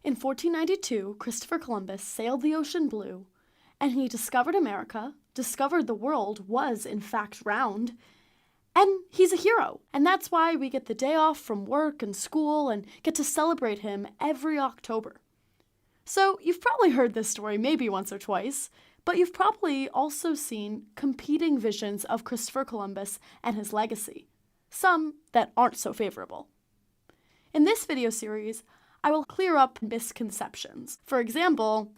In 1492, Christopher Columbus sailed the ocean blue, and he discovered America, discovered the world was in fact round, and he's a hero. And that's why we get the day off from work and school and get to celebrate him every October. So you've probably heard this story maybe once or twice, but you've probably also seen competing visions of Christopher Columbus and his legacy, some that aren't so favorable. In this video series, I will clear up misconceptions. For example,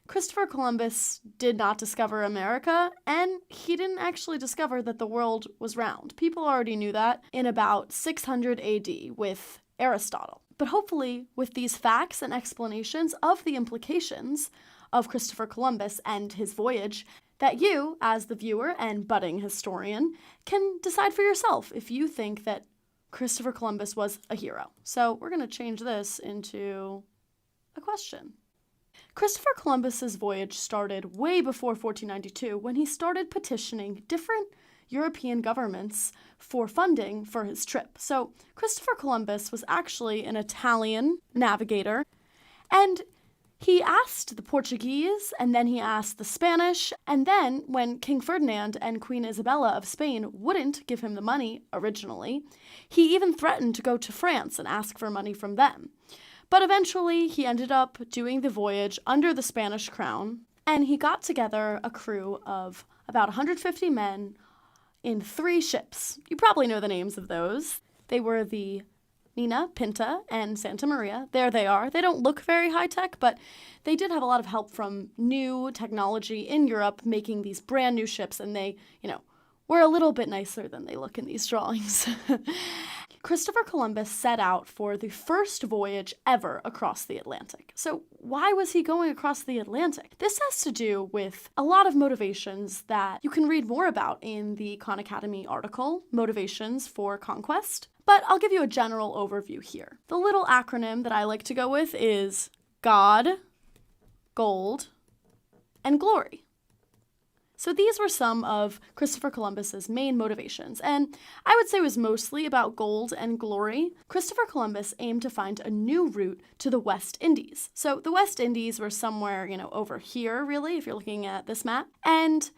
Christopher Columbus did not discover America, and he didn't actually discover that the world was round. People already knew that in about 600 AD with Aristotle. But hopefully, with these facts and explanations of the implications of Christopher Columbus and his voyage, that you, as the viewer and budding historian, can decide for yourself if you think that Christopher Columbus was a hero. So we're going to change this into a question. Christopher Columbus's voyage started way before 1492 when he started petitioning different European governments for funding for his trip. So Christopher Columbus was actually an Italian navigator, and he asked the Portuguese, and then he asked the Spanish, and then when King Ferdinand and Queen Isabella of Spain wouldn't give him the money originally, he even threatened to go to France and ask for money from them. But eventually, he ended up doing the voyage under the Spanish crown, and he got together a crew of about 150 men in 3 ships. You probably know the names of those. They were the Nina, Pinta, and Santa Maria. There they are. They don't look very high-tech, but they did have a lot of help from new technology in Europe making these brand new ships, and they, were a little bit nicer than they look in these drawings. Christopher Columbus set out for the first voyage ever across the Atlantic. So why was he going across the Atlantic? This has to do with a lot of motivations that you can read more about in the Khan Academy article, Motivations for Conquest. But I'll give you a general overview here. The little acronym that I like to go with is God, Gold, and Glory. So these were some of Christopher Columbus's main motivations, and I would say it was mostly about gold and glory. Christopher Columbus aimed to find a new route to the West Indies. So the West Indies were somewhere, over here, really, if you're looking at this map. And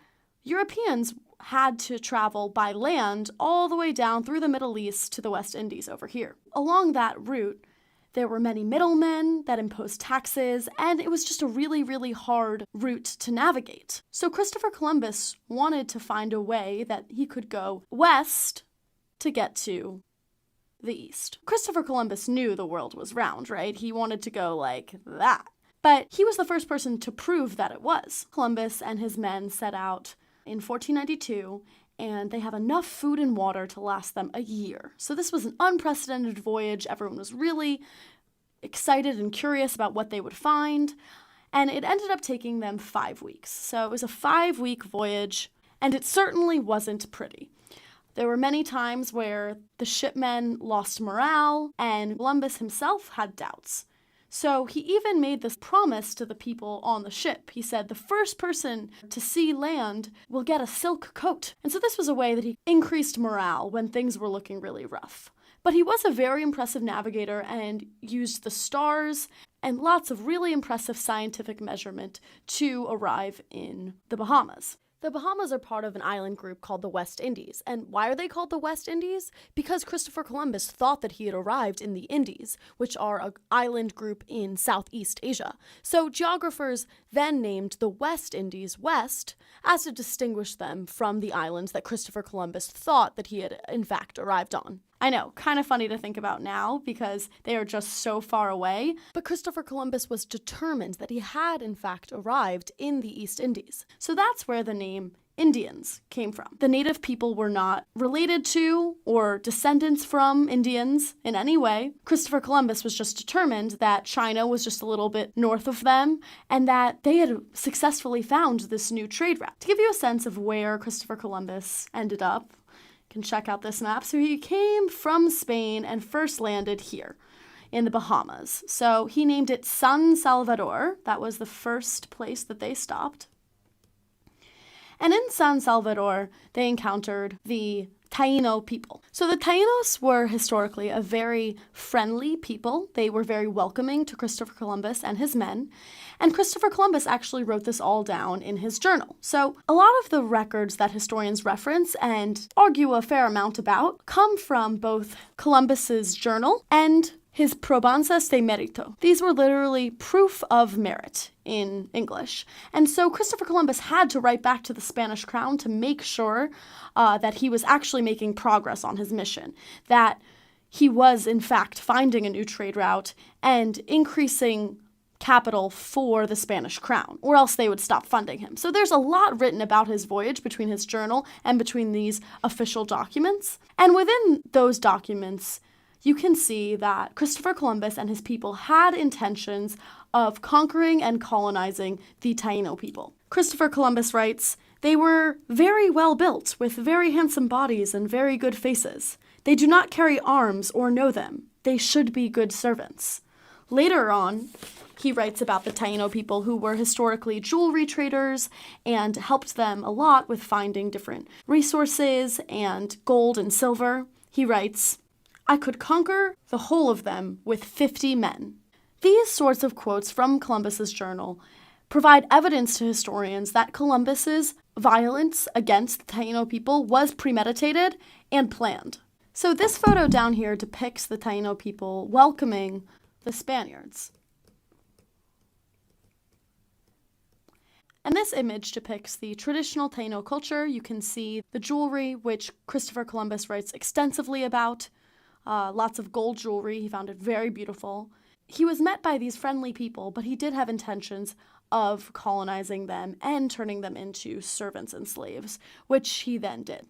Europeans had to travel by land all the way down through the Middle East to the West Indies over here. Along that route, there were many middlemen that imposed taxes, and it was just a really, really hard route to navigate. So Christopher Columbus wanted to find a way that he could go west to get to the east. Christopher Columbus knew the world was round, right? He wanted to go like that. But he was the first person to prove that it was. Columbus and his men set out in 1492, and they have enough food and water to last them a year. So this was an unprecedented voyage. Everyone was really excited and curious about what they would find, and it ended up taking them 5 weeks. So it was a 5-week voyage, and it certainly wasn't pretty. There were many times where the shipmen lost morale, and Columbus himself had doubts. So he even made this promise to the people on the ship. He said, the first person to see land will get a silk coat. And so this was a way that he increased morale when things were looking really rough. But he was a very impressive navigator and used the stars and lots of really impressive scientific measurement to arrive in the Bahamas. The Bahamas are part of an island group called the West Indies. And why are they called the West Indies? Because Christopher Columbus thought that he had arrived in the Indies, which are an island group in Southeast Asia. So geographers then named the West Indies West as to distinguish them from the islands that Christopher Columbus thought that he had in fact arrived on. I know, kind of funny to think about now because they are just so far away, but Christopher Columbus was determined that he had in fact arrived in the East Indies. So that's where the name Indians came from. The native people were not related to or descendants from Indians in any way. Christopher Columbus was just determined that China was just a little bit north of them and that they had successfully found this new trade route. To give you a sense of where Christopher Columbus ended up, can check out this map. So he came from Spain and first landed here in the Bahamas. So he named it San Salvador. That was the first place that they stopped. And in San Salvador, they encountered the Taino people. So the Tainos were historically a very friendly people. They were very welcoming to Christopher Columbus and his men. And Christopher Columbus actually wrote this all down in his journal. So a lot of the records that historians reference and argue a fair amount about come from both Columbus's journal and his probanzas de merito. These were literally proof of merit in English. And so Christopher Columbus had to write back to the Spanish crown to make sure that he was actually making progress on his mission, that he was, in fact, finding a new trade route and increasing capital for the Spanish crown, or else they would stop funding him. So there's a lot written about his voyage between his journal and between these official documents. And within those documents, you can see that Christopher Columbus and his people had intentions of conquering and colonizing the Taino people. Christopher Columbus writes, "They were very well built, with very handsome bodies and very good faces. They do not carry arms or know them. They should be good servants." Later on, he writes about the Taino people who were historically jewelry traders and helped them a lot with finding different resources and gold and silver. He writes, "I could conquer the whole of them with 50 men." These sorts of quotes from Columbus's journal provide evidence to historians that Columbus's violence against the Taino people was premeditated and planned. So this photo down here depicts the Taino people welcoming the Spaniards. And this image depicts the traditional Taino culture. You can see the jewelry, which Christopher Columbus writes extensively about. Lots of gold jewelry. He found it very beautiful. He was met by these friendly people, but he did have intentions of colonizing them and turning them into servants and slaves, which he then did.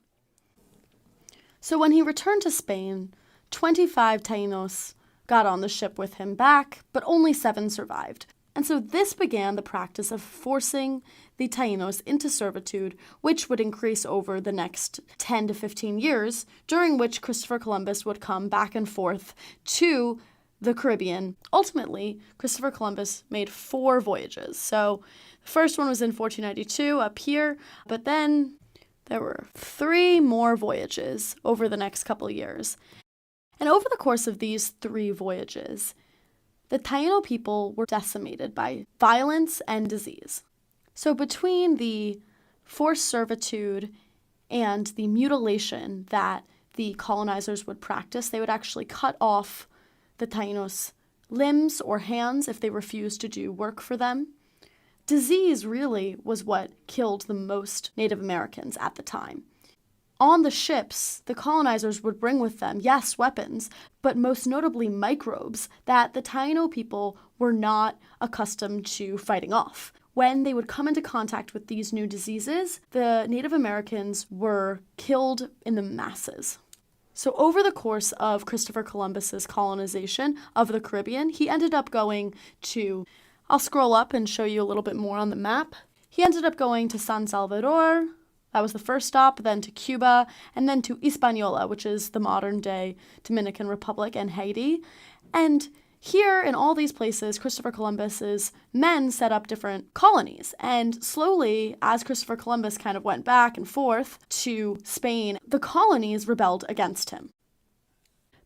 So when he returned to Spain, 25 Tainos got on the ship with him back, but only 7 survived. And so this began the practice of forcing the Tainos into servitude, which would increase over the next 10 to 15 years, during which Christopher Columbus would come back and forth to the Caribbean. Ultimately, Christopher Columbus made 4 voyages. So the first one was in 1492 up here, but then there were 3 more voyages over the next couple years. And over the course of these 3 voyages, the Taino people were decimated by violence and disease. So between the forced servitude and the mutilation that the colonizers would practice, they would actually cut off the Tainos' limbs or hands if they refused to do work for them. Disease really was what killed the most Native Americans at the time. On the ships, the colonizers would bring with them, yes, weapons, but most notably microbes that the Taino people were not accustomed to fighting off. When they would come into contact with these new diseases, the Native Americans were killed in the masses. So over the course of Christopher Columbus's colonization of the Caribbean, he ended up going to, I'll scroll up and show you a little bit more on the map. He ended up going to San Salvador. That was the first stop, then to Cuba, and then to Hispaniola, which is the modern-day Dominican Republic and Haiti. And here, in all these places, Christopher Columbus's men set up different colonies. And slowly, as Christopher Columbus kind of went back and forth to Spain, the colonies rebelled against him.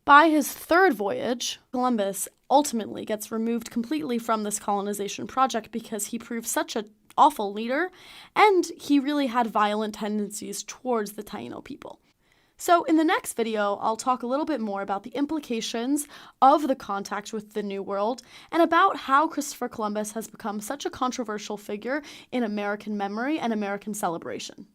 By his 3rd voyage, Columbus ultimately gets removed completely from this colonization project because he proved such an awful leader, and he really had violent tendencies towards the Taino people. So in the next video, I'll talk a little bit more about the implications of the contact with the New World and about how Christopher Columbus has become such a controversial figure in American memory and American celebration.